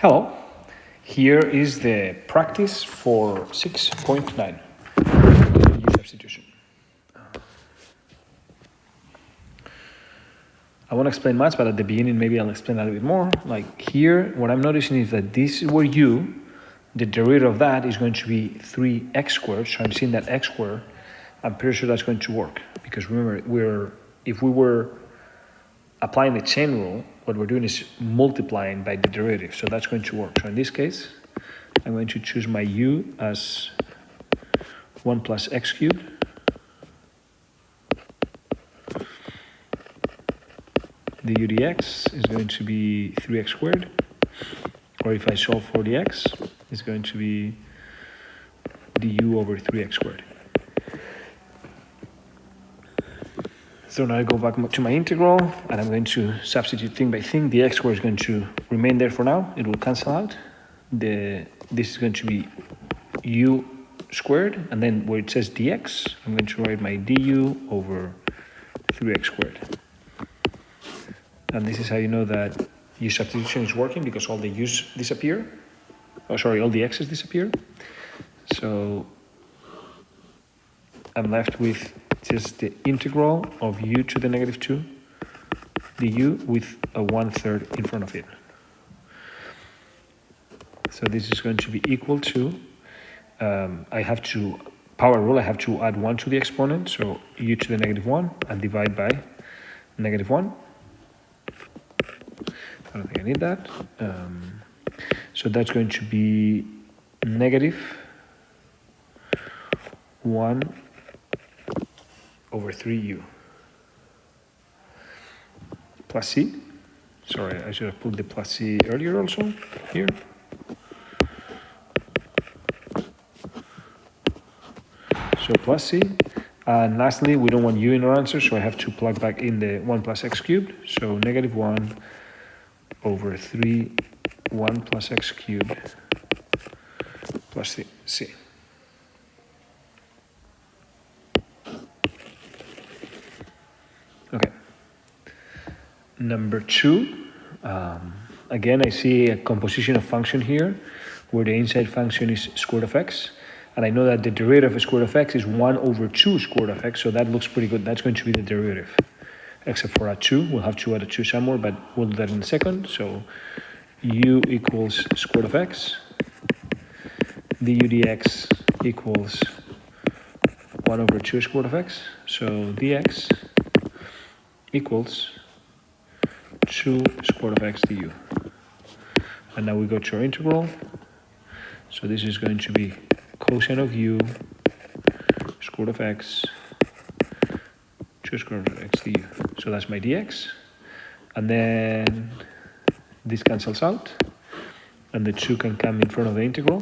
Hello, here is the practice for 6.9, U substitution. I won't explain much, but at the beginning maybe I'll explain a little bit more. Like here, what I'm noticing is that this is where U, the derivative of that is going to be 3x squared, so I'm seeing that x squared. I'm pretty sure that's going to work, because remember, if we were applying the chain rule, what we're doing is multiplying by the derivative, so that's going to work. So in this case, I'm going to choose my u as 1 plus x cubed. The u dx is going to be 3x squared, or if I solve for the x, it's going to be du over 3x squared. So now I go back to my integral, and I'm going to substitute thing by thing. The x squared is going to remain there for now. It will cancel out. This is going to be u squared, and then where it says dx, I'm going to write my du over 3x squared. And this is how you know that u substitution is working, because all the u's disappear. Oh, sorry, all the x's disappear. So I'm left with just the integral of u to the negative 2 du with a 1/3 in front of it. So this is going to be equal to, I have to, power rule, I have to add 1 to the exponent, so u to the negative 1 and divide by negative 1. I don't think I need that. So that's going to be negative 1 over 3u plus c. Sorry, I should have put the plus c earlier also here. So plus c. And lastly, we don't want u in our answer, so I have to plug back in the 1 plus x cubed. So negative 1 over 3, 1 plus x cubed plus c. Okay. Number 2, again, I see a composition of function here where the inside function is square root of x. And I know that the derivative of square root of x is 1 over 2 square root of x, so that looks pretty good. That's going to be the derivative, except for a 2. We'll have to add a 2 somewhere, but we'll do that in a second. So u equals square root of x. Du dx equals 1 over 2 square root of x. So dx equals 2 square root of x du. And now we go to our integral. So this is going to be cosine of u square root of x 2 square root of x du. So that's my dx. And then this cancels out, and the 2 can come in front of the integral.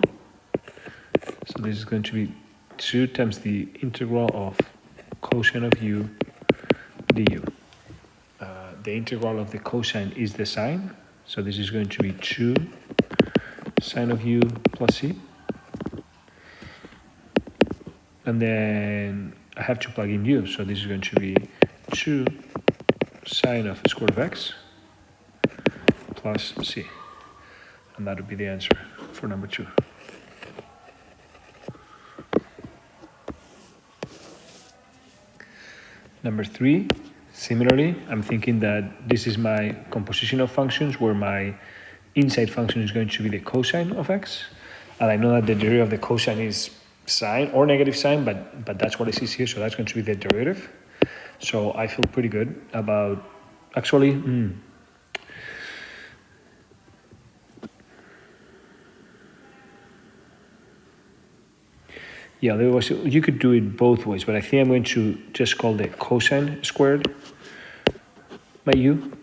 So this is going to be 2 times the integral of cosine of u du. The integral of the cosine is the sine, so this is going to be 2 sine of u plus c. And then I have to plug in u, so this is going to be 2 sine of square root of x plus c. And that would be the answer for number 2. Number 3, similarly, I'm thinking that this is my composition of functions where my inside function is going to be the cosine of x. And I know that the derivative of the cosine is sine or negative sine, but that's what it is here, so that's going to be the derivative. So I feel pretty good about, actually, yeah, you could do it both ways, but I think I'm going to just call the cosine squared by u,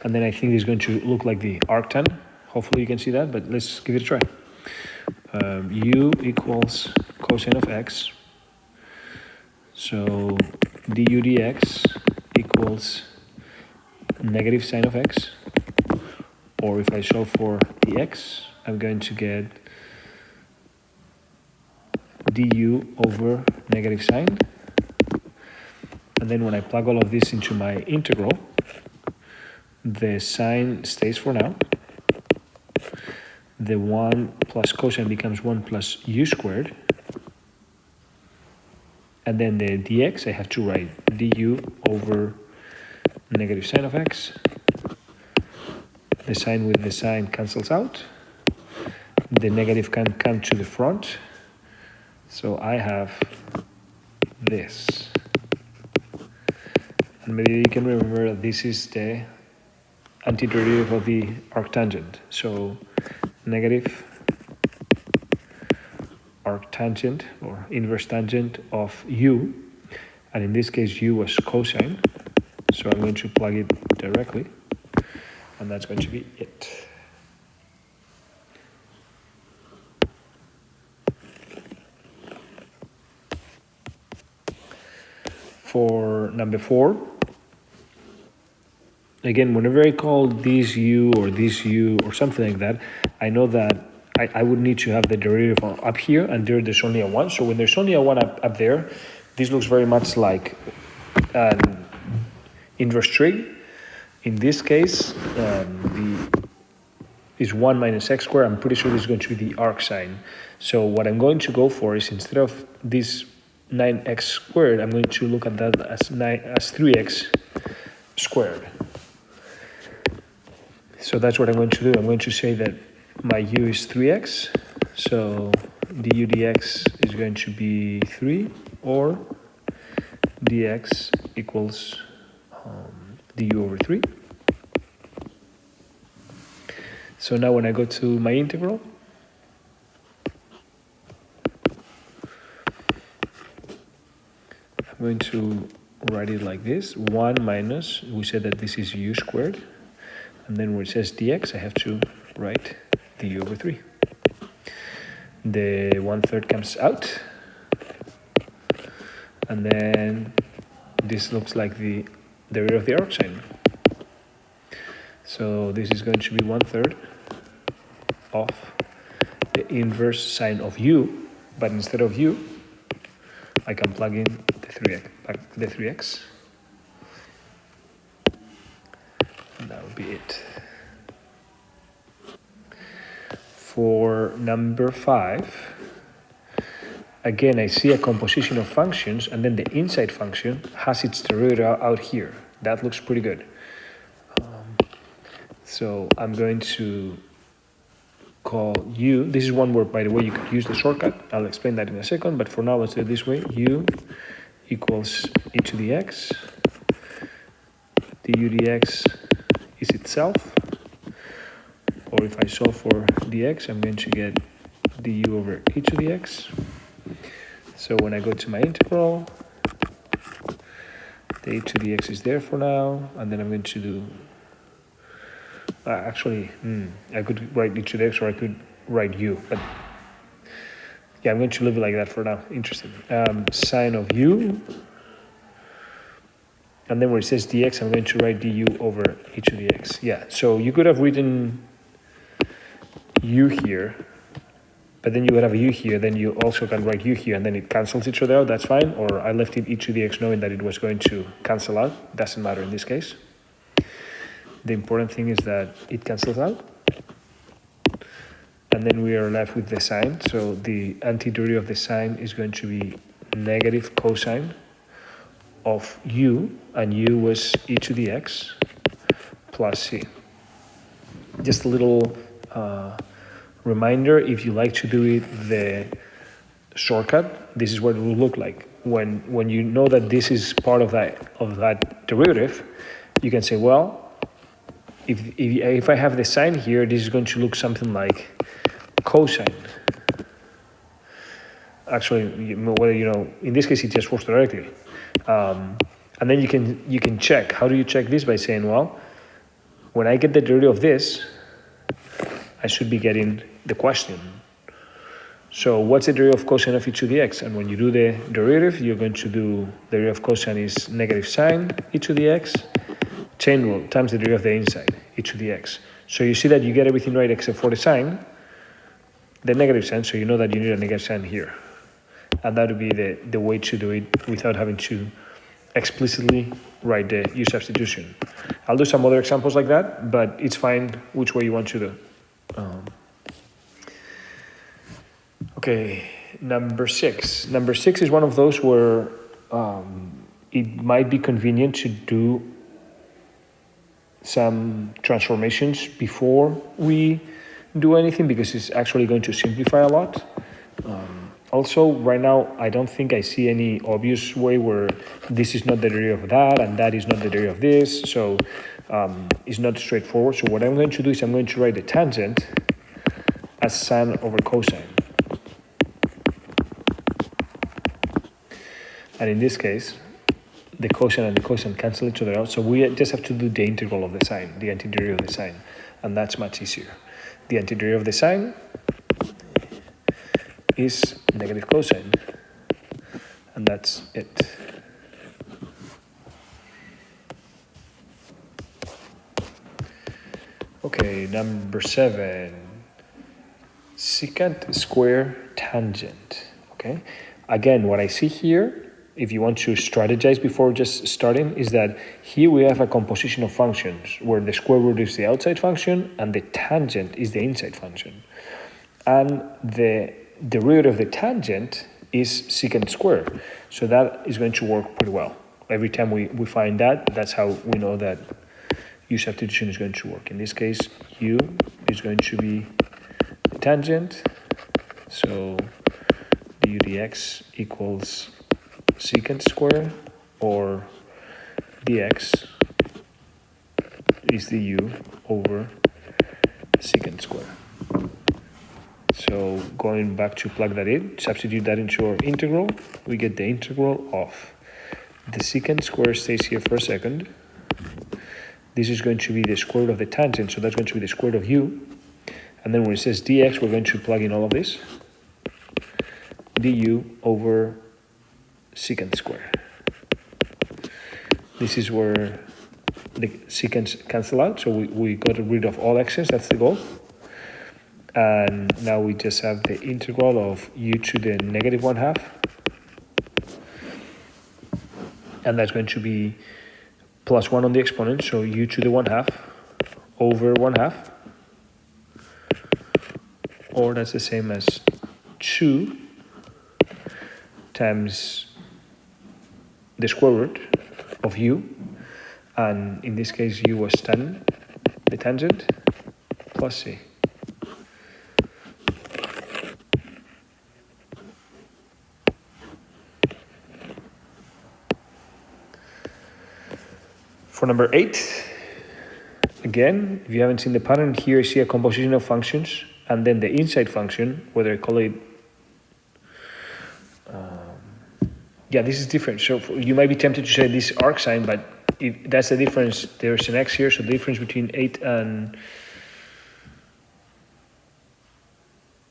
and then I think it's going to look like the arctan. Hopefully you can see that, but let's give it a try. U equals cosine of x, so du dx equals negative sine of x, or if I solve for dx, I'm going to get du over negative sine. And then when I plug all of this into my integral, the sine stays for now. the 1 plus cosine becomes 1 plus u squared. And then the dx, I have to write du over negative sine of x. The sine with the sine cancels out. The negative can come to the front. So I have this. And maybe you can remember this is the antiderivative of the arctangent. So negative arctangent or inverse tangent of u, and in this case u was cosine, so I'm going to plug it directly, and that's going to be it. For number 4, again, whenever I call this u or this u or something like that, I know that I would need to have the derivative up here, and there's only a 1. So when there's only a 1 up there, this looks very much like an inverse trig. In this case, is 1 minus x squared. I'm pretty sure this is going to be the arc sine. So what I'm going to go for is, instead of this 9x squared, I'm going to look at that as 3x squared. So that's what I'm going to do. I'm going to say that my u is 3x, so du dx is going to be 3, or dx equals du over 3. So now when I go to my integral, I'm going to write it like this: 1 minus, we said that this is u squared, and then where it says dx, I have to write du over 3. The 1/3 comes out, and then this looks like the derivative of the arc sine. So this is going to be 1/3 of the inverse sine of u, but instead of u, I can plug in the 3x, and that would be it. For number 5, again, I see a composition of functions, and then the inside function has its derivative out here. That looks pretty good. So I'm going to call u. This is one where, by the way, you could use the shortcut. I'll explain that in a second, but for now, let's do it this way. U equals e to the x. Du dx is itself. Or if I solve for dx, I'm going to get du over e to the x. So when I go to my integral, the e to the x is there for now, and then I'm going to do, I could write e to the x, or I could write u, but yeah, I'm going to leave it like that for now. Interesting. Sine of u, and then where it says dx, I'm going to write du over e to the x. Yeah, so you could have written u here, but then you would have a u here, then you also can write u here, and then it cancels each other out. That's fine. Or I left it e to the x knowing that it was going to cancel out. Doesn't matter in this case. The important thing is that it cancels out, and then we are left with the sine. So the antiderivative of the sine is going to be negative cosine of u, and u was e to the x plus c. Just a little reminder, if you like to do it the shortcut, this is what it will look like. When you know that this is part of that derivative, you can say, well, if I have the sine here, this is going to look something like cosine. Actually, whether in this case it just works directly, and then you can check. How do you check this? By saying, well, when I get the derivative of this, I should be getting the question. So what's the derivative of cosine of e to the x? And when you do the derivative, you're going to do the derivative of cosine is negative sine e to the x, chain rule, times the derivative of the inside, e to the x. So you see that you get everything right except for the sign, the negative sign, so you know that you need a negative sign here. And that would be the way to do it without having to explicitly write the u substitution. I'll do some other examples like that, but it's fine which way you want to do. Okay, number 6. Number 6 is one of those where it might be convenient to do some transformations before we do anything, because it's actually going to simplify a lot. Also, right now, I don't think I see any obvious way where this is not the derivative of that and that is not the derivative of this. So it's not straightforward. So what I'm going to do is I'm going to write the tangent as sine over cosine. And in this case, the cosine and the cosine cancel each other out. So we just have to do the integral of the sine, the antiderivative of the sine. And that's much easier. The antiderivative of the sine is negative cosine. And that's it. Okay, number 7. Secant square tangent. Okay. Again, what I see here, if you want to strategize before just starting, is that here we have a composition of functions where the square root is the outside function and the tangent is the inside function. And the derivative of the tangent is secant square. So that is going to work pretty well. Every time we find that, that's how we know that u substitution is going to work. In this case, u is going to be the tangent. So du dx equals secant square, or dx is the u over secant square. So going back to plug that in, substitute that into our integral, we get the integral of the secant square stays here for a second. This is going to be the square root of the tangent, so that's going to be the square root of u. And then when it says dx, we're going to plug in all of this. Du over secant square. This is where the secants cancel out, so we got rid of all x's, that's the goal. And now we just have the integral of u to the negative 1/2. And that's going to be plus 1 on the exponent, so u to the 1/2 over 1/2. Or that's the same as 2 times the square root of u, and in this case u was tan, the tangent, plus c. For number 8, again, if you haven't seen the pattern here, you see a composition of functions, and then the inside function, whether I call it this is different. So you might be tempted to say this arcsine, but if that's the difference, there's an x here, so the difference between 8 and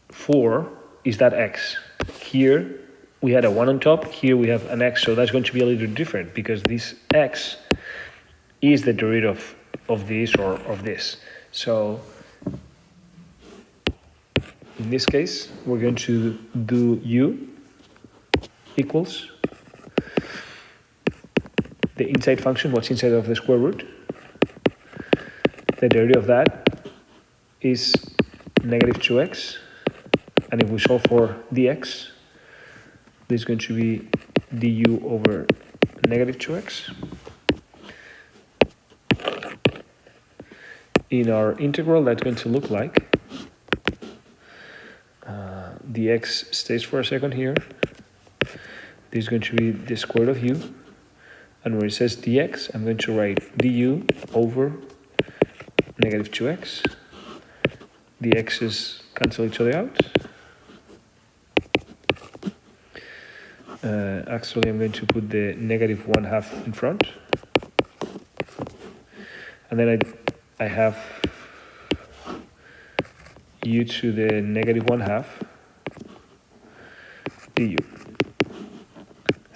4 is that x. Here we had a 1 on top, here we have an x, so that's going to be a little different because this x is the derivative of this or of this. So in this case, we're going to do u equals the inside function, what's inside of the square root. The derivative of that is negative 2x. And if we solve for dx, this is going to be du over negative 2x. In our integral, that's going to look like dx stays for a second here. This is going to be the square root of u. And where it says dx, I'm going to write du over negative 2x. The x's cancel each other out. Actually, I'm going to put the negative 1/2 in front. And then I have u to the negative 1/2 du.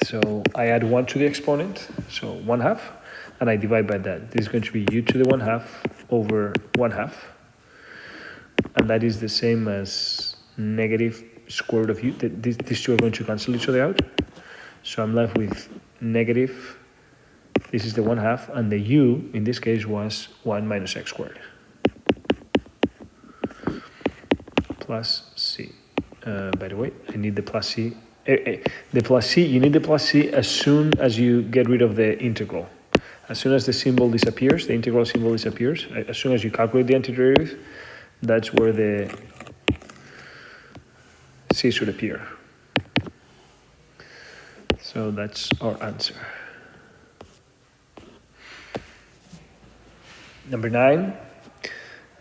So I add 1 to the exponent, so 1/2, and I divide by that. This is going to be u to the 1/2 over 1/2. And that is the same as negative square root of u. These two are going to cancel each other out. So I'm left with negative, this is the 1/2, and the u in this case was 1 minus x squared plus c. By the way, I need the plus c. The plus c, you need the plus c as soon as you get rid of the integral. As soon as the symbol disappears, the integral symbol disappears, as soon as you calculate the antiderivative, that's where the c should appear. So that's our answer. Number 9,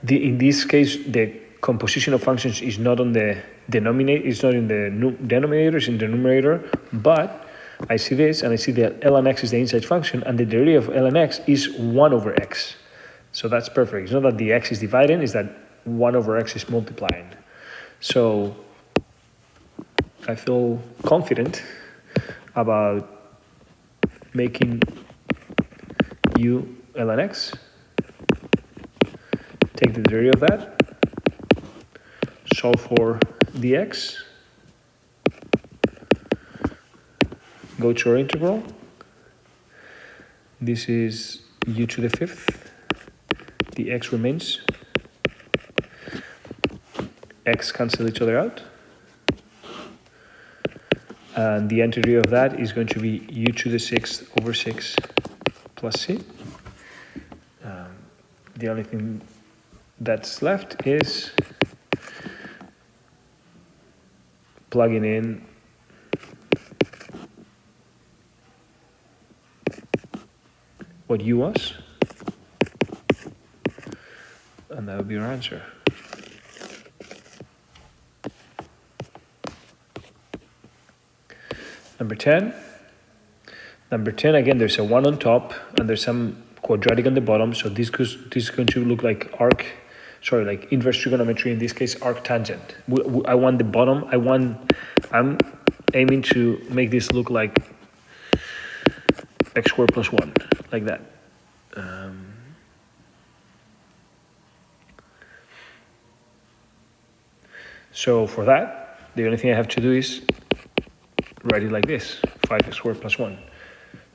in this case, the composition of functions is not on the denominator, it's not in the denominator, it's in the numerator, but I see this and I see that ln x is the inside function and the derivative of ln x is 1 over x. So that's perfect. It's not that the x is dividing, it's that 1 over x is multiplying. So I feel confident about making u ln x, take the derivative of that, solve for dx, go to our integral. This is u to the 5th, the x remains, x cancel each other out, and the antiderivative of that is going to be u to the 6th over 6 plus c. The only thing that's left is plugging in what u was, and that would be our answer. Number 10. Number 10, again, there's a 1 on top, and there's some quadratic on the bottom, so this is going to look like like inverse trigonometry, in this case, arctangent. I want the bottom, I'm aiming to make this look like x squared plus 1, like that. So for that, the only thing I have to do is write it like this, 5x squared plus 1.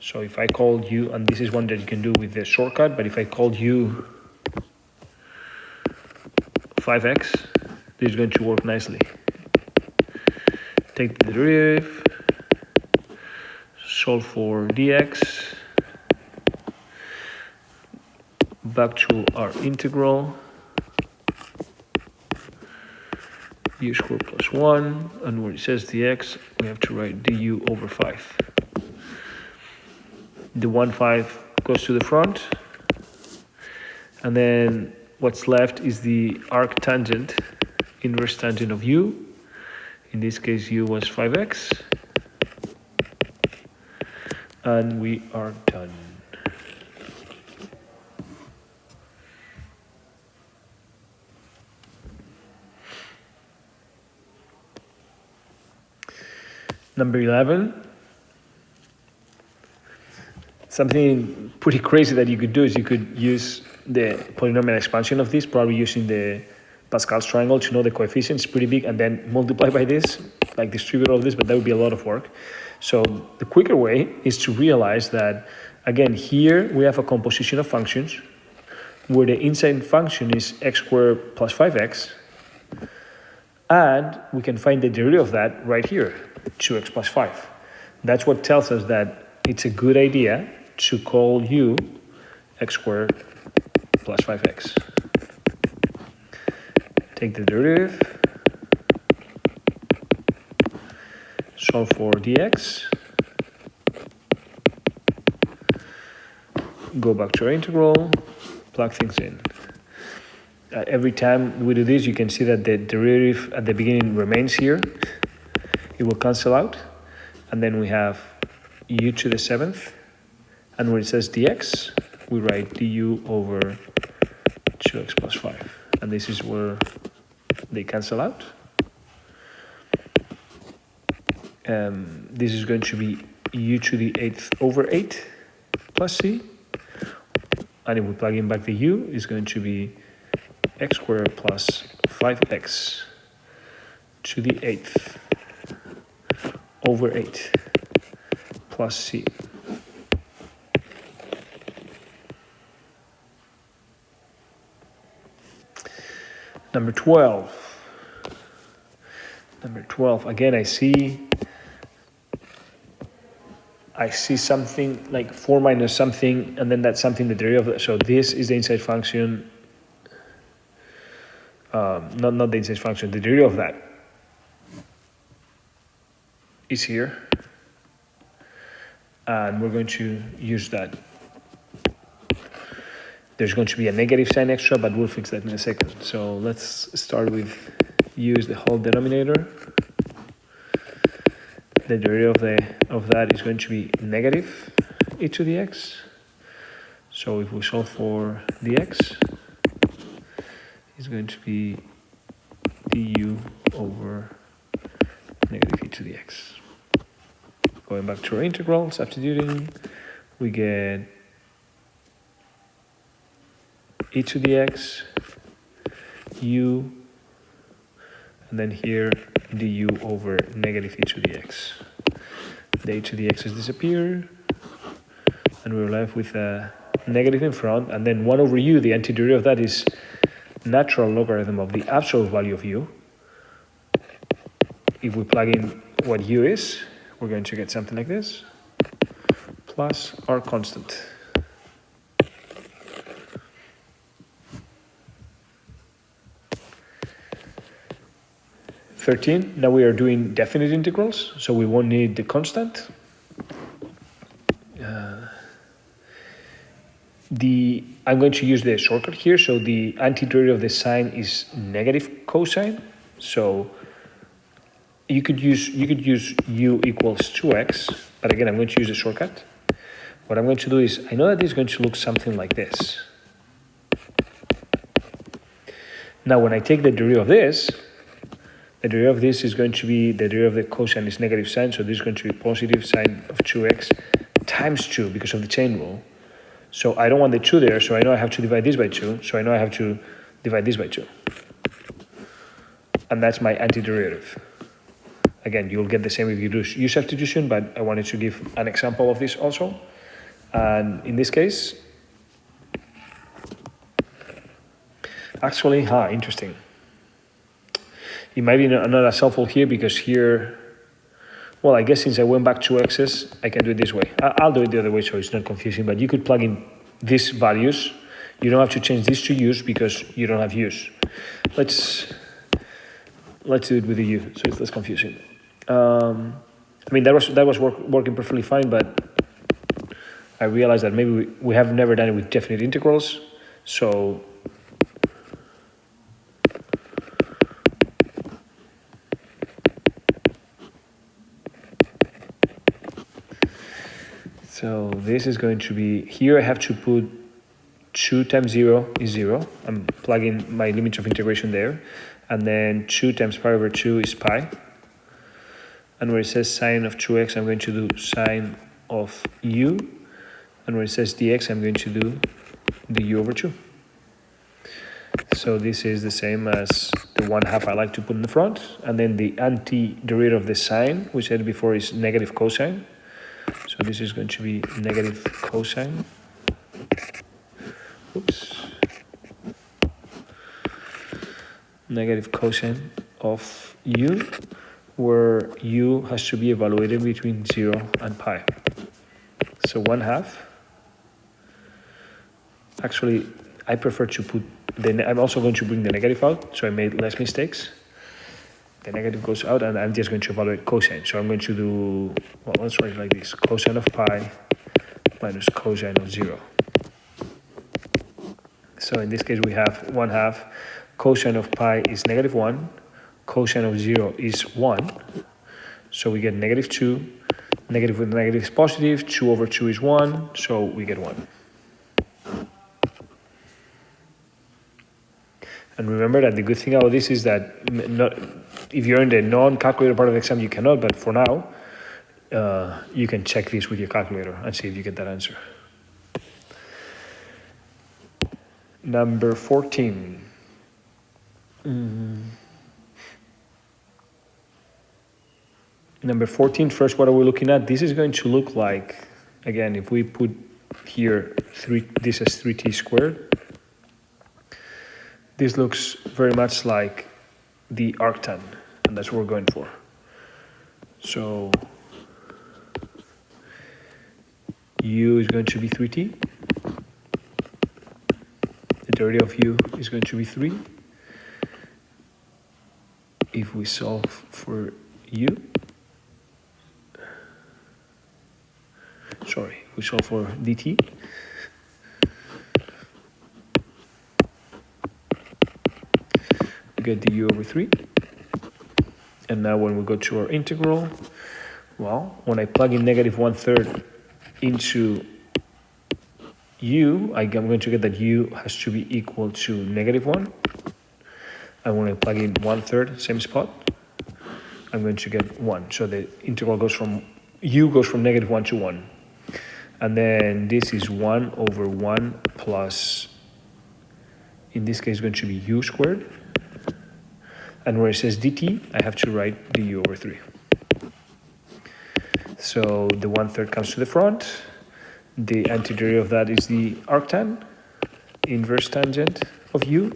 So if I called u, and this is one that you can do with the shortcut, but if I called u 5x, this is going to work nicely. Take the derivative, solve for dx, back to our integral, u squared plus 1, and where it says dx, we have to write du over 5. The 1, 5 goes to the front, and then what's left is the arctangent, inverse tangent of u. In this case, u was 5x, and we are done. Number 11. Something pretty crazy that you could do is you could use the polynomial expansion of this, probably using the Pascal's triangle to know the coefficients pretty big, and then multiply by this, like distribute all of this, but that would be a lot of work. So the quicker way is to realize that, again, here we have a composition of functions where the inside function is x squared plus 5x, and we can find the derivative of that right here, 2x plus 5. That's what tells us that it's a good idea to call u x squared plus 5x. Take the derivative, solve for dx, go back to our integral, plug things in. Every time we do this, you can see that the derivative at the beginning remains here. It will cancel out, and then we have u to the 7th, and where it says dx, we write du over 2x plus 5, and this is where they cancel out. This is going to be u to the 8th over 8 plus c, and if we plug in back the u, is going to be x squared plus 5x to the 8th over 8 plus c. Number 12. Number 12, again, I see something like 4 minus something, and then that's something the derivative of that. So this is the inside function, not the inside function, the derivative of that is here. And we're going to use that. There's going to be a negative sign extra, but we'll fix that in a second. So let's start with use the whole denominator. The derivative of that is going to be negative e to the x. So if we solve for the x, it's going to be du over negative e to the x. Going back to our integral, substituting, we get e to the x, u, and then here du over negative e to the x. The e to the x's disappear, and we're left with a negative in front, and then 1 over u, the antiderivative of that is natural logarithm of the absolute value of u. If we plug in what u is, we're going to get something like this, plus our constant. Now we are doing definite integrals, so we won't need the constant. I'm going to use the shortcut here, so the antiderivative of the sign is negative cosine. So you could use u equals 2x, but again, I'm going to use the shortcut. What I'm going to do is, I know that this is going to look something like this. Now, when I take the derivative of this, the derivative of this is going to be, the derivative of the cosine is negative sign, so this is going to be positive sine of 2x times 2 because of the chain rule. So I don't want the 2 there, so I know I have to divide this by 2, so I know I have to divide this by 2. And that's my antiderivative. Again, you'll get the same if you do u substitution, but I wanted to give an example of this also. And in this case, actually, interesting. It might be not as helpful here because here, well, I guess since I went back 2 x's, I can do it this way. I'll do it the other way so it's not confusing, but you could plug in these values. You don't have to change this to u's because you don't have u's. Let's do it with the u, so it's less confusing. I mean, that was working perfectly fine, but I realized that maybe we have never done it with definite integrals, so this is going to be, here I have to put 2 times 0 is 0. I'm plugging my limits of integration there. And then 2 times pi over 2 is pi. And where it says sine of 2x, I'm going to do sine of u. And where it says dx, I'm going to do du over 2. So this is the same as the 1/2 I like to put in the front. And then the antiderivative of the sine, which I said before, is negative cosine. So this is going to be negative cosine. Oops. Negative cosine of u, where u has to be evaluated between 0 and pi. So 1/2. Actually, I prefer to put I'm also going to bring the negative out, so I made less mistakes. The negative goes out, and I'm just going to evaluate cosine. So I'm going to do, well, let's write it like this: cosine of pi minus cosine of 0. So in this case, we have 1/2. Cosine of pi is negative 1. Cosine of 0 is 1. So we get negative 2. Negative with negative is positive. 2 over 2 is 1. So we get 1. And remember that the good thing about this is that if you're in the non-calculator part of the exam, you cannot. But for now, you can check this with your calculator and see if you get that answer. Number 14. Number 14, first, what are we looking at? This is going to look like, again, if we put here this as 3t squared, this looks very much like the arctan. and that's what we're going for. So u is going to be 3t. The derivative of u is going to be 3. If we solve for u, we solve for dt, we get du over 3. And now when we go to our integral, well, when I plug in negative 1/3 into u, I'm going to get that u has to be equal to negative 1. And when I plug in 1/3, same spot, I'm going to get 1. So the integral goes from, u goes from negative 1 to 1. And then this is 1 over 1 plus, in this case, going to be u squared. And where it says dt, I have to write du over 3. So the 1/3 comes to the front. The antiderivative of that is the arctan, inverse tangent of u.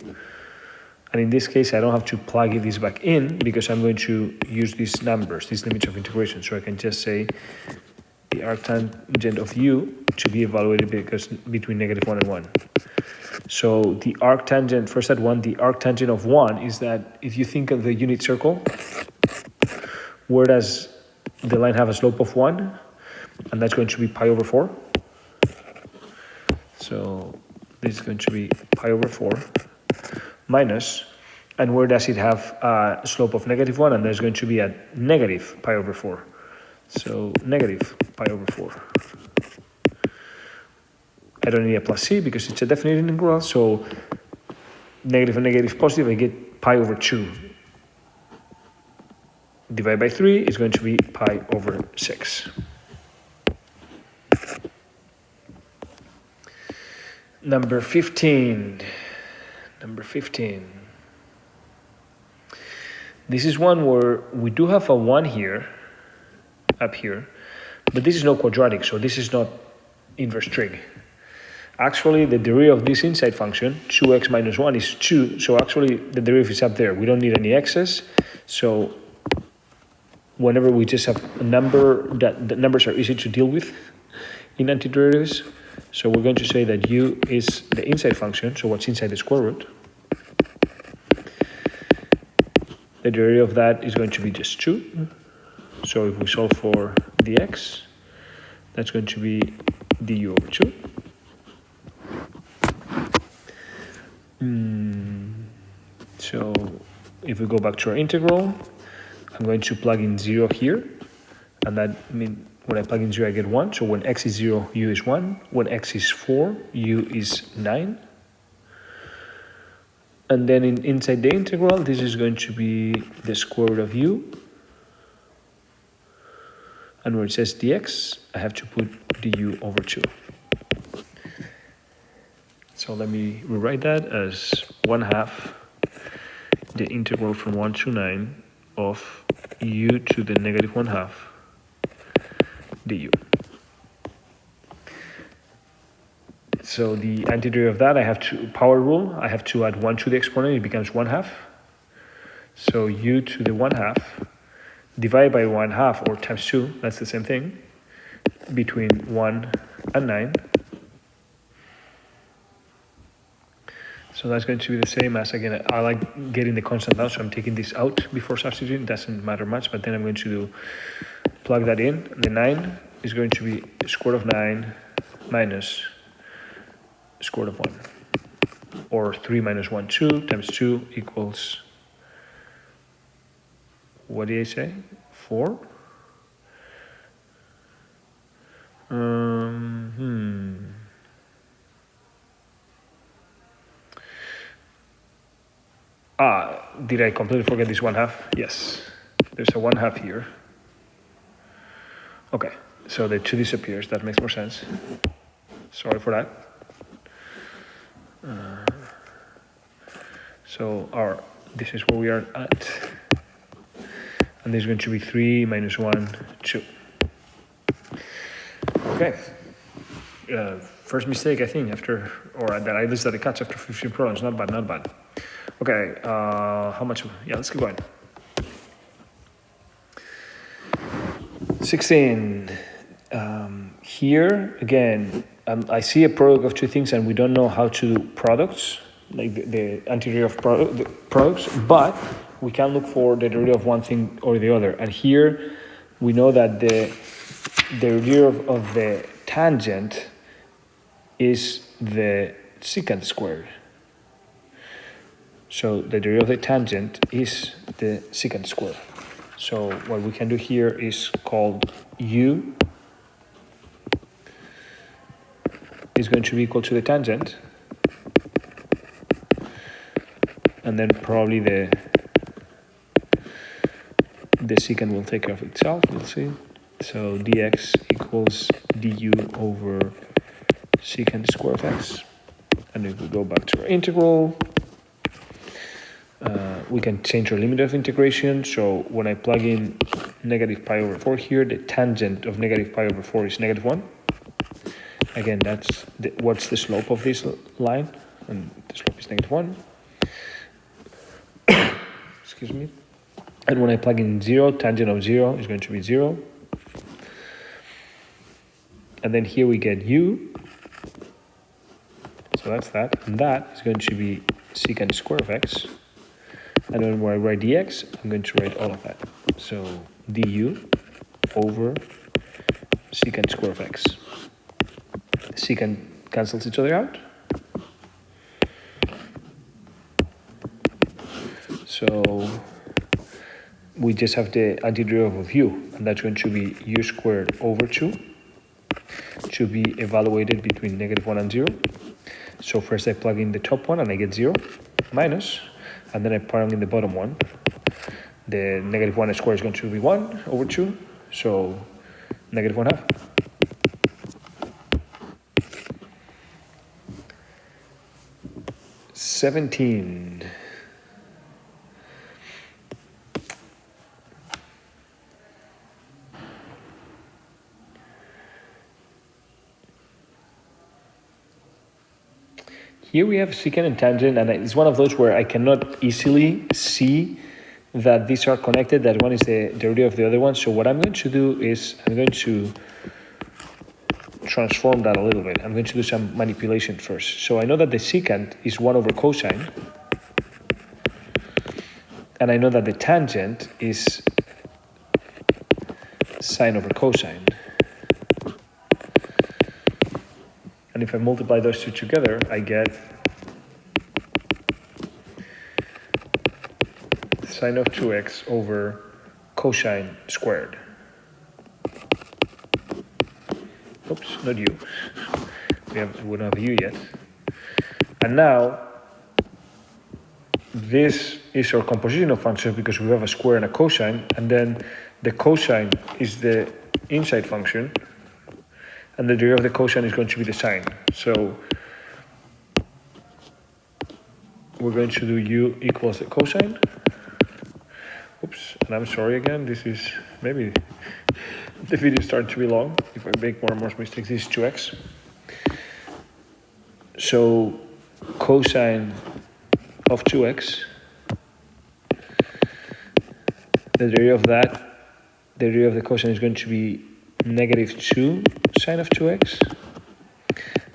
And in this case, I don't have to plug this back in because I'm going to use these numbers, these limits of integration. So I can just say the arctangent of u to be evaluated because between negative 1 and 1. So the arctangent, first at 1, the arctangent of 1 is that if you think of the unit circle, where does the line have a slope of 1? And that's going to be pi over 4. So this is going to be pi over 4 minus, and where does it have a slope of negative 1? And there's going to be a negative pi over 4. So negative pi over 4. I don't need a plus c because it's a definite integral, so negative and negative positive, I get pi over 2. Divided by 3 is going to be pi over 6. Number 15. This is one where we do have a 1 here, up here, but this is not quadratic, so this is not inverse trig. Actually, the derivative of this inside function, 2x minus 1, is 2, so actually the derivative is up there. We don't need any x's, so whenever we just have a number, the numbers are easy to deal with in antiderivatives. So we're going to say that u is the inside function, so what's inside the square root. The derivative of that is going to be just 2. So if we solve for the x, that's going to be du over 2. So if we go back to our integral, I'm going to plug in 0 here, and that means when I plug in 0, I get 1. So when x is 0, u is 1. When x is 4, u is 9. And then inside the integral, this is going to be the square root of u. And where it says dx, I have to put du over 2. So let me rewrite that as 1/2 the integral from 1 to 9 of u to the negative 1/2 du. So the antiderivative of that, I have to, power rule, I have to add 1 to the exponent, it becomes 1/2. So u to the 1/2 divided by 1/2 or times 2, that's the same thing, between 1 and 9. So that's going to be the same as, again, I like getting the constant out, so I'm taking this out before substituting. It doesn't matter much, but then I'm going to plug that in. The 9 is going to be square root of 9 minus square root of 1. Or 3 minus 1, 2 times 2 equals, what did I say? 4? Did I completely forget this 1/2? Yes, there's a 1/2 here. Okay, so the 2 disappears, that makes more sense. Sorry for that. So this is where we are at. And this is going to be 3 minus 1, 2. Okay. First mistake, I think, or that I listed the cuts after 15 problems. Not bad, not bad. Okay, how much? Yeah, let's keep going. 16. Here, again, I see a product of two things and we don't know how to do products, like the antiderivative of the products, but we can look for the derivative of one thing or the other. And here, we know that the derivative of the tangent is the secant squared. So the derivative of the tangent is the secant squared. So what we can do here is called u is going to be equal to the tangent, and then probably the secant will take care of itself, we'll see. So dx equals du over secant square of x. And if we go back to our integral, we can change our limit of integration. So when I plug in negative pi over 4 here, the tangent of negative pi over 4 is negative 1. Again, that's what's the slope of this line, and the slope is negative 1. Excuse me. And when I plug in 0, tangent of 0 is going to be 0. And then here we get u. So that's that. And that is going to be secant square of x. And then when I write dx, I'm going to write all of that. So du over secant square of x. Secant cancels each other out. So we just have the antiderivative of u, and that's going to be u squared over 2 to be evaluated between negative 1 and 0. So first I plug in the top one and I get 0 minus, and then I plug in the bottom one. The negative 1 squared is going to be 1 over 2, so negative 1/2. Seventeen. Here we have secant and tangent, and it's one of those where I cannot easily see that these are connected, that one is the derivative of the other one. So what I'm going to do is I'm going to transform that a little bit. I'm going to do some manipulation first. So I know that the secant is 1 over cosine, and I know that the tangent is sine over cosine. And if I multiply those two together, I get sine of 2x over cosine squared. Oops, not u. We don't have u yet. And now, this is our composition of functions because we have a square and a cosine, and then the cosine is the inside function, and the derivative of the cosine is going to be the sine. So we're going to do u equals the cosine. Oops, and I'm sorry again, this is maybe the video is starting to be long. If I make more and more mistakes, this is 2x. So cosine of 2x, the derivative of that, the derivative of the cosine is going to be negative 2 sine of 2x.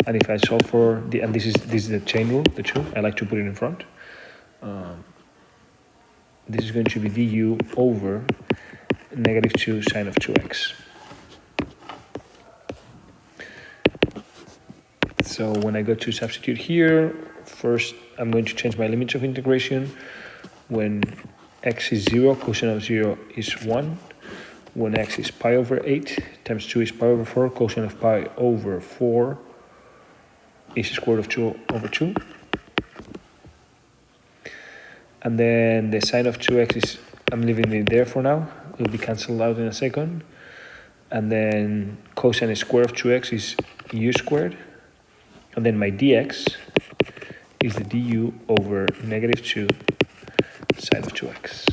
And if I solve for the, and this is the chain rule, the 2, I like to put it in front. This is going to be du over negative 2 sine of 2x. So when I go to substitute here, first I'm going to change my limits of integration. When x is 0, cosine of 0 is 1. When x is pi over 8 times 2 is pi over 4, cosine of pi over 4 is the square root of 2 over 2. And then the sine of 2x is, I'm leaving it there for now. It will be cancelled out in a second. And then cosine square of 2x is u squared. And then my dx is the du over negative 2 sine of 2x.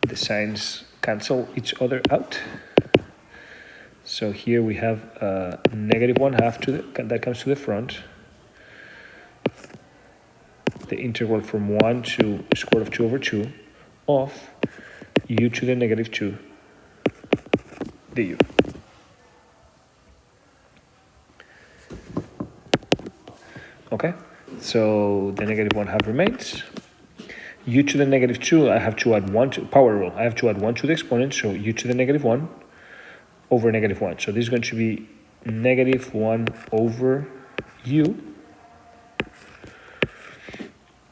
The sines cancel each other out. So here we have negative 1/2 that comes to the front. The integral from 1 to square root of 2 over 2 of u to the negative 2 du. Okay, so the negative 1/2 remains. U to the negative 2, I have to add 1 to power rule. I have to add 1 to the exponent, so u to the negative 1 over negative 1. So this is going to be negative 1 over u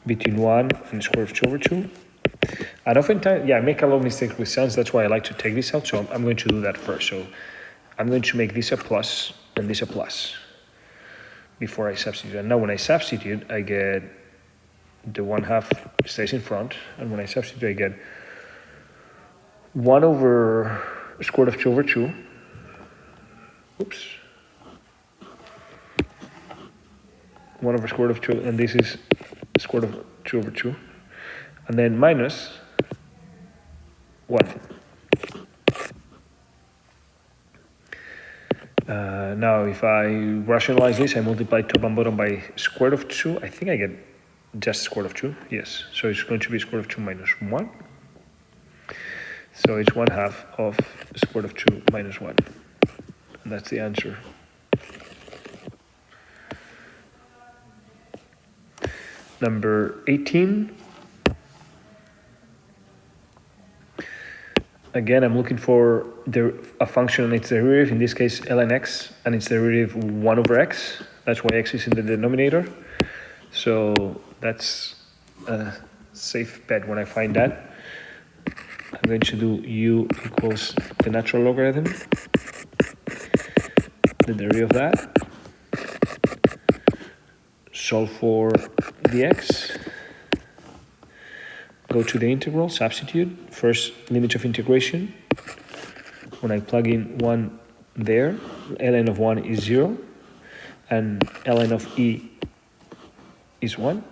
between 1 and the square root of 2 over 2. And oftentimes, I make a lot of mistakes with signs. That's why I like to take this out. So I'm going to do that first. So I'm going to make this a plus and this a plus before I substitute. And now when I substitute, I get the 1/2 stays in front. And when I substitute, I get 1 over square root of 2 over 2. Oops. 1 over square root of 2, and this is square root of 2 over 2. And then minus 1. Now, if I rationalize this, I multiply top and bottom by square root of 2. I think I get just square root of 2. Yes. So it's going to be square root of 2 minus 1. So it's 1/2 of square root of 2 minus 1. And that's the answer. Number 18. Again, I'm looking for a function and its derivative, in this case ln x, and its derivative 1 over x. That's why x is in the denominator. So that's a safe bet when I find that. I'm going to do u equals the natural logarithm, the derivative of that. Solve for the x. Go to the integral, substitute. First, limit of integration. When I plug in 1 there, ln of 1 is 0, and ln of e is 1.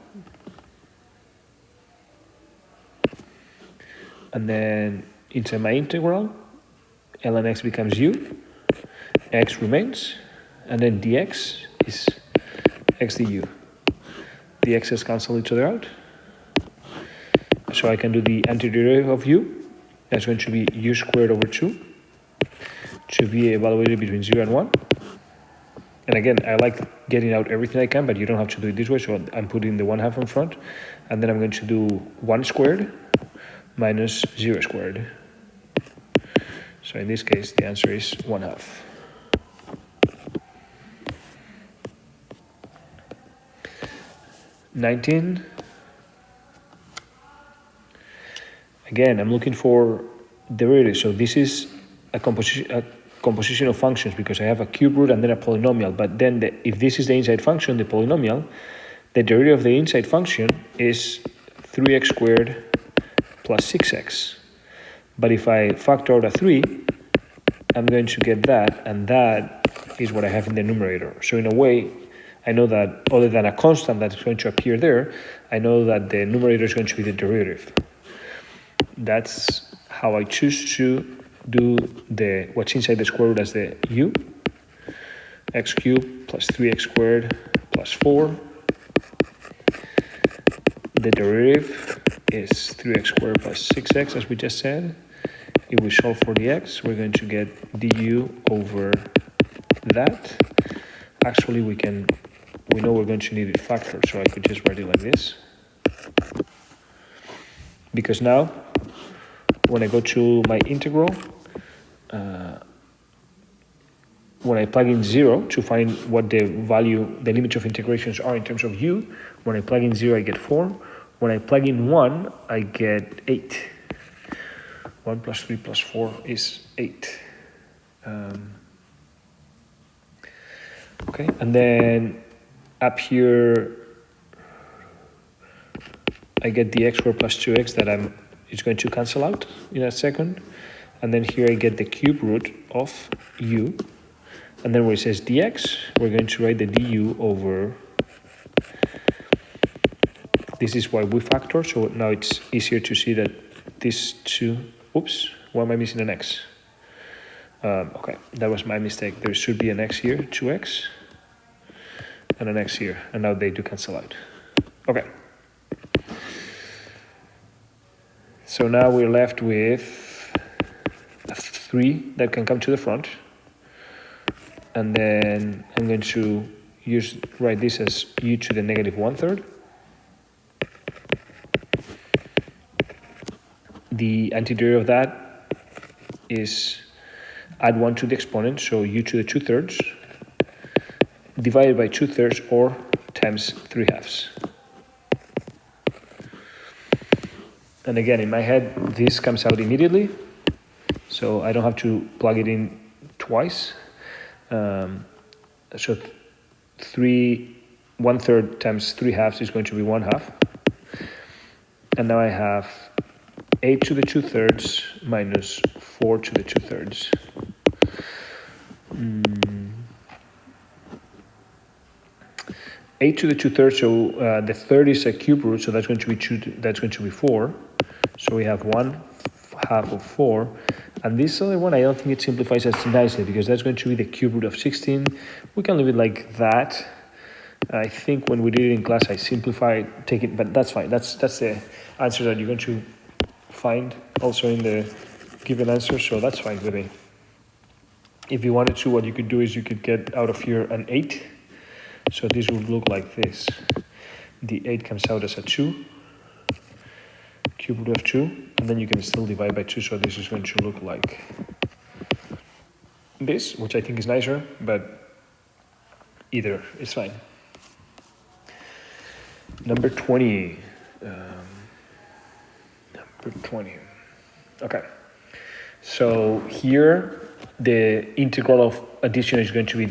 And then inside my integral, ln x becomes u, x remains, and then dx is x du. The x's cancel each other out. So I can do the antiderivative of u. That's going to be u squared over 2 to be evaluated between 0 and 1. And again, I like getting out everything I can, but you don't have to do it this way. So I'm putting the 1/2 in front, and then I'm going to do 1 squared minus 0 squared. So in this case, the answer is 1/2. (19). Again, I'm looking for derivative. So this is a composition of functions because I have a cube root and then a polynomial. But then if this is the inside function, the polynomial, the derivative of the inside function is 3x squared plus 6x. But if I factor out a 3, I'm going to get that, and that is what I have in the numerator. So in a way, I know that other than a constant that's going to appear there, I know that the numerator is going to be the derivative. That's how I choose to do what's inside the square root as the u. X cubed plus 3x squared plus 4. The derivative is 3x squared plus 6x, as we just said. If we solve for the x, we're going to get du over that. Actually, we know we're going to need it factored, so I could just write it like this. Because now, when I go to my integral, when I plug in 0 to find what the limit of integrations are in terms of u, when I plug in 0, I get 4. When I plug in 1, I get 8. 1 plus 3 plus 4 is 8. Okay, and then up here, I get the x squared plus 2x that it's going to cancel out in a second. And then here I get the cube root of u. And then where it says dx, we're going to write the du over. This is why we factor, so now it's easier to see that these two, oops, why am I missing an x? Okay, that was my mistake. There should be an x here, 2x, and an x here, and now they do cancel out. Okay. So now we're left with 3 that can come to the front. And then I'm going to write this as u to the negative 1/3. The antiderivative of that is add 1 to the exponent, so u to the 2/3, divided by 2/3 or times 3/2. And again, in my head, this comes out immediately, so I don't have to plug it in twice. So 1/3 times 3/2 is going to be 1/2. And now I have 8 to the 2/3 minus 4 to the 2/3. 8 to the 2/3, so the third is a cube root, so that's going to be 4. So we have 1/2 of 4. And this other one, I don't think it simplifies as nicely because that's going to be the cube root of 16. We can leave it like that. I think when we did it in class, I simplified, but that's fine. That's the answer that you're going to find also in the given answer, so that's fine with me. If you wanted to, what you could do is you could get out of here an 8. So this would look like this. The 8 comes out as a 2, cube root of 2, and then you can still divide by 2, so this is going to look like this, which I think is nicer, but either is fine. Number 20. Okay. So here, the integral of addition is going to be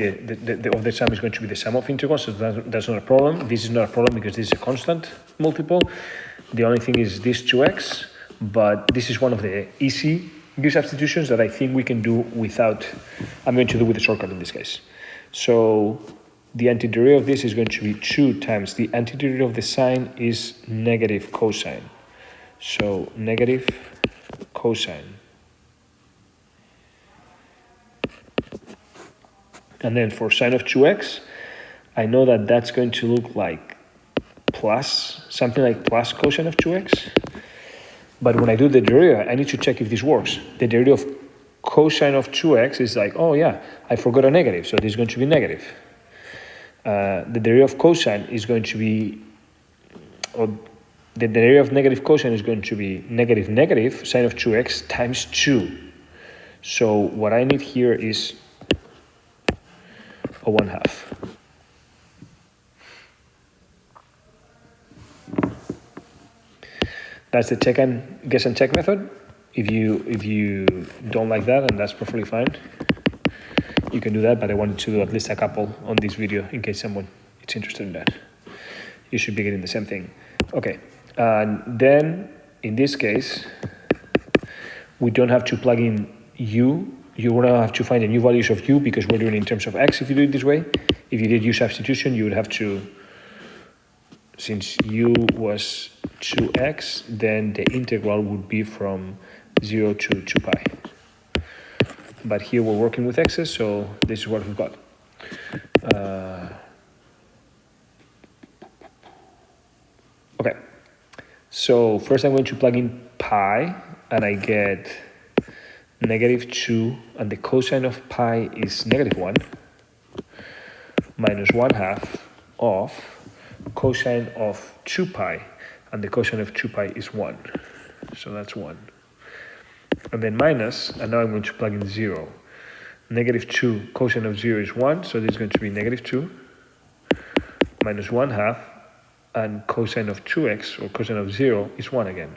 of the sum is going to be the sum of integrals, so that's not a problem. This is not a problem because this is a constant multiple. The only thing is this 2x, but this is one of the easy u substitutions that I think we can do without. I'm going to do with a shortcut in this case. So the antiderivative of this is going to be 2 times the antiderivative of the sine is negative cosine. So negative cosine. And then for sine of 2x, I know that that's going to look like something like plus cosine of 2x. But when I do the derivative, I need to check if this works. The derivative of cosine of 2x is like, oh yeah, I forgot a negative, so this is going to be negative. The derivative of cosine is going to be, or the derivative of negative cosine is going to be negative sine of 2x times 2. So what I need here is a 1/2. That's the guess and check method. If you don't like that, and that's perfectly fine, you can do that, but I wanted to do at least a couple on this video in case someone is interested in that. You should be getting the same thing. Okay, and then in this case, we don't have to plug in u. You won't have to find the new values of u because we're doing it in terms of x if you do it this way. If you did u substitution, you would have to, since u was 2x, then the integral would be from 0 to 2 pi. But here we're working with x's, so this is what we've got. Okay, so first I'm going to plug in pi, and I get -2, and the cosine of pi is -1, minus 1/2 of cosine of 2 pi, and the cosine of 2 pi is 1. So that's 1. And then minus, and now I'm going to plug in 0. -2 cosine of 0 is 1, so this is going to be -2 minus 1/2, and cosine of 2x, or cosine of 0, is 1 again.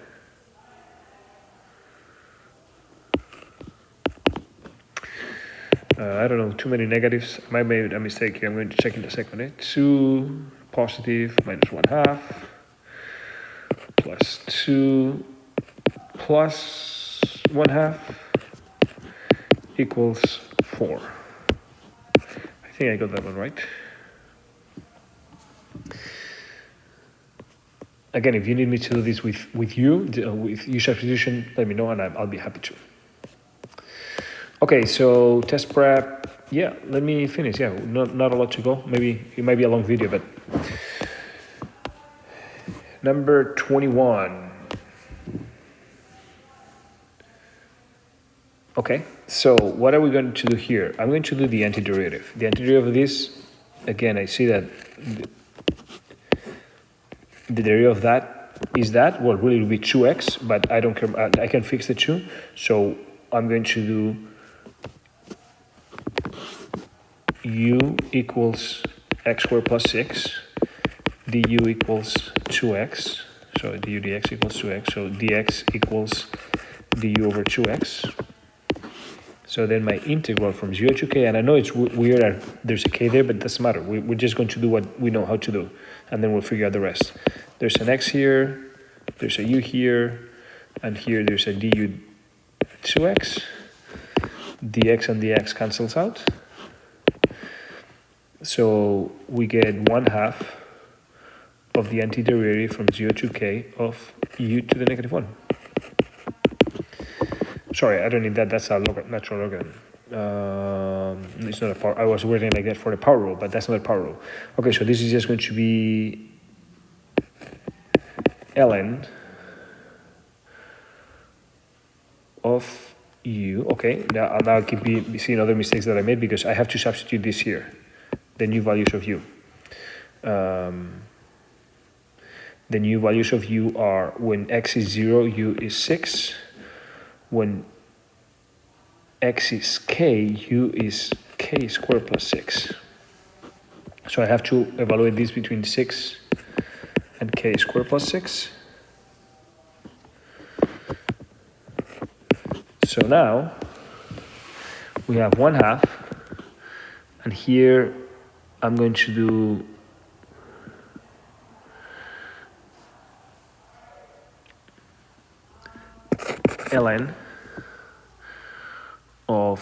I don't know, too many negatives. I might have made a mistake here. I'm going to check in a second. 2 positive minus 1/2 plus 2 plus 1/2 equals 4. I think I got that one right. Again, if you need me to do this with u substitution, let me know and I'll be happy to. Okay, so test prep. Yeah, let me finish. Yeah, not a lot to go. Maybe it might be a long video, but number 21. Okay, so what are we going to do here? I'm going to do the antiderivative. The antiderivative of this, again, I see that the derivative of that is that. Well, really it will be 2x, but I don't care. I can fix the 2. So I'm going to do u equals x squared plus 6, du equals 2x, so du dx equals 2x, so dx equals du over 2x. So then my integral from 0 to k, and I know it's weird that there's a k there, but it doesn't matter. We're just going to do what we know how to do, and then we'll figure out the rest. There's an x here, there's a u here, and here there's a du 2x. Dx and dx cancels out. So we get 1/2 of the antiderivative from 0 to k of u to the negative 1. Sorry, I don't need that. That's a natural logarithm. It's not a power. I was wording like that for the power rule, but that's not a power rule. Okay, so this is just going to be ln of u. Okay, now I'll keep seeing other mistakes that I made because I have to substitute this here, the new values of u. The new values of u are when x is 0, u is 6. When x is k, u is k squared plus 6. So I have to evaluate this between 6 and k squared plus 6. So now we have 1/2, and here I'm going to do ln of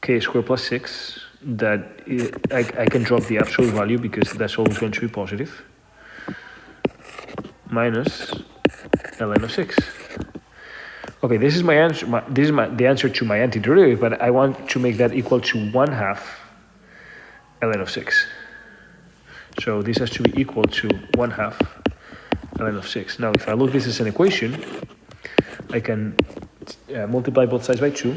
k squared plus 6, that I can drop the absolute value because that's always going to be positive, minus ln of 6. Okay, this is my answer. This is the answer to my antiderivative, but I want to make that equal to 1/2 ln of 6. So this has to be equal to 1/2 ln of 6. Now, if I look this as an equation, I can multiply both sides by 2.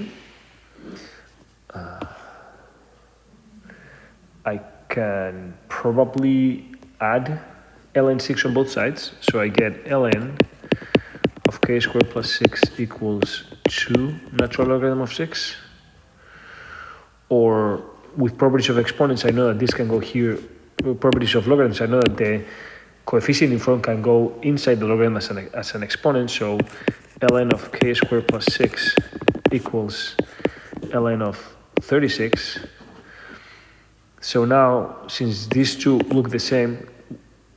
I can probably add ln 6 on both sides, so I get ln of k squared plus 6 equals 2 natural logarithm of 6. Or with properties of exponents, I know that this can go here. With properties of logarithms, I know that the coefficient in front can go inside the logarithm as an exponent, so ln of k squared plus 6 equals ln of 36. So now, since these two look the same,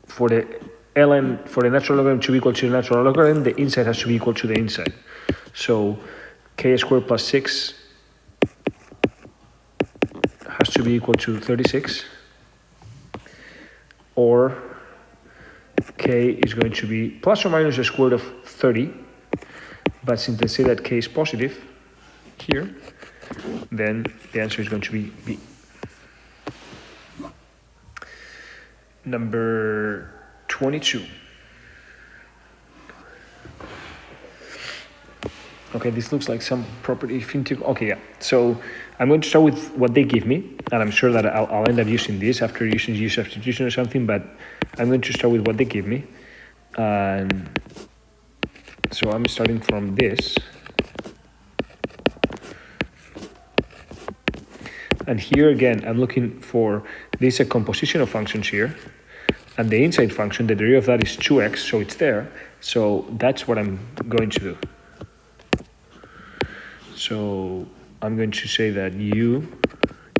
for the ln, for the natural logarithm to be equal to the natural logarithm, the inside has to be equal to the inside. So k squared plus 6 has to be equal to 36, or k is going to be plus or minus the square root of 30, but since they say that k is positive here, then the answer is going to be B. Number 22. Okay, this looks like some property integral. Okay, yeah. So I'm going to start with what they give me, and I'm sure that I'll end up using this after using u substitution or something, but I'm going to start with what they give me. And so I'm starting from this. And here again, I'm looking for this a composition of functions here. And the inside function, the derivative of that is 2x, so it's there. So that's what I'm going to do. So I'm going to say that u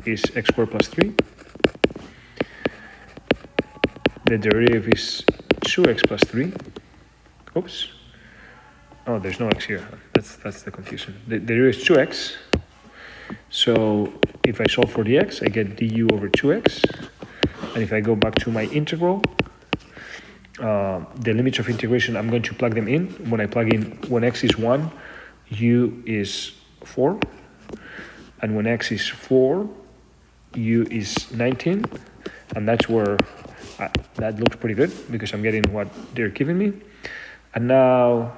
is x squared plus 3. The derivative is 2x plus 3. Oops. Oh, there's no x here. That's the confusion. The derivative is 2x. So if I solve for the x, I get du over 2x. And if I go back to my integral, the limits of integration, I'm going to plug them in. When I plug in, when x is 1, u is 4. And when x is 4, u is 19. And that's where that looks pretty good because I'm getting what they're giving me. And now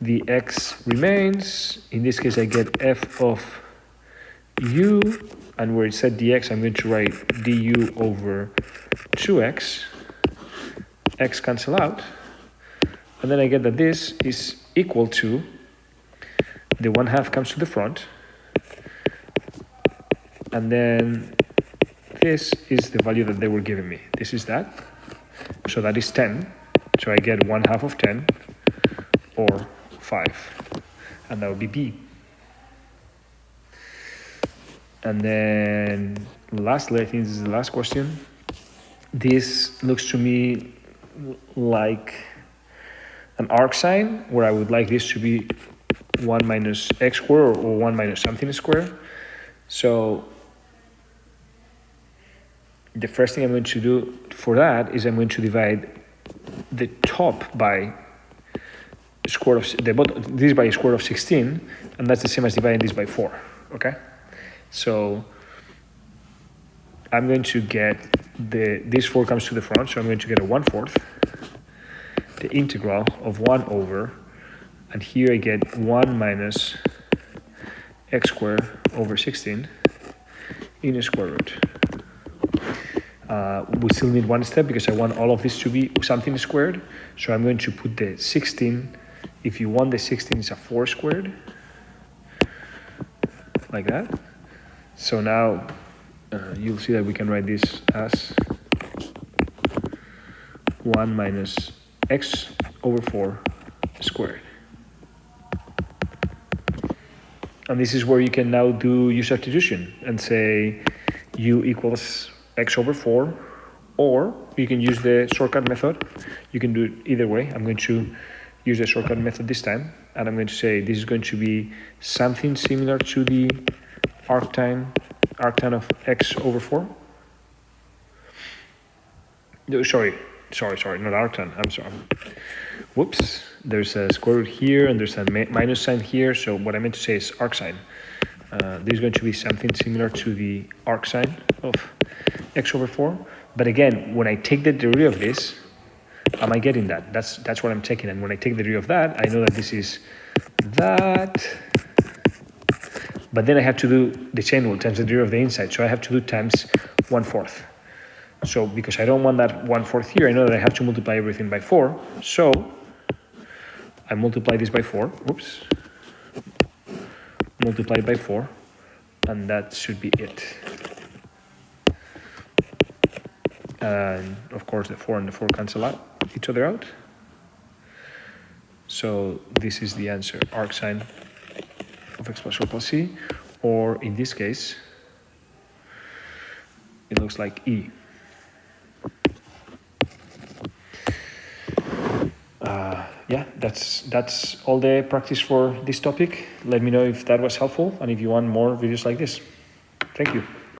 the x remains. In this case, I get f of u, and where it said dx, I'm going to write du over 2x. X cancel out, and then I get that this is equal to, the 1/2 comes to the front, and then this is the value that they were giving me. This is that, so that is 10. So I get 1/2 of 10, or 5, and that would be B. And then lastly, I think this is the last question. This looks to me like an arc sign, where I would like this to be 1 minus x squared, or 1 minus something squared. So the first thing I'm going to do for that is I'm going to divide the top by square of the bottom, this by square of 16, and that's the same as dividing this by 4. Okay, so I'm going to get this 4 comes to the front, so I'm going to get a 1/4, the integral of 1 over, and here I get 1 minus x squared over 16 in a square root. We still need one step because I want all of this to be something squared. So I'm going to put the 16. If you want the 16 is a 4 squared, like that. So now you'll see that we can write this as 1 minus x over 4 squared. And this is where you can now do u substitution and say u equals x over 4, or you can use the shortcut method. You can do it either way. I'm going to use the shortcut method this time, and I'm going to say this is going to be something similar to the arctan of x over 4. No, sorry, not arctan, I'm sorry. Whoops, there's a square root here, and there's a minus sign here, so what I meant to say is arc sign. This is going to be something similar to the arc sign of x over 4. But again, when I take the derivative of this, am I getting that? That's what I'm taking. And when I take the derivative of that, I know that this is that. But then I have to do the chain rule times the derivative of the inside. So I have to do times 1/4. So because I don't want that 1/4 here, I know that I have to multiply everything by 4. So I multiply this by 4. Oops. Multiply it by 4. And that should be it. And of course the 4 and the 4 cancel out each other out. So this is the answer, arc sign of x plus 4 plus c, or in this case, it looks like E. Yeah, that's all the practice for this topic. Let me know if that was helpful and if you want more videos like this. Thank you.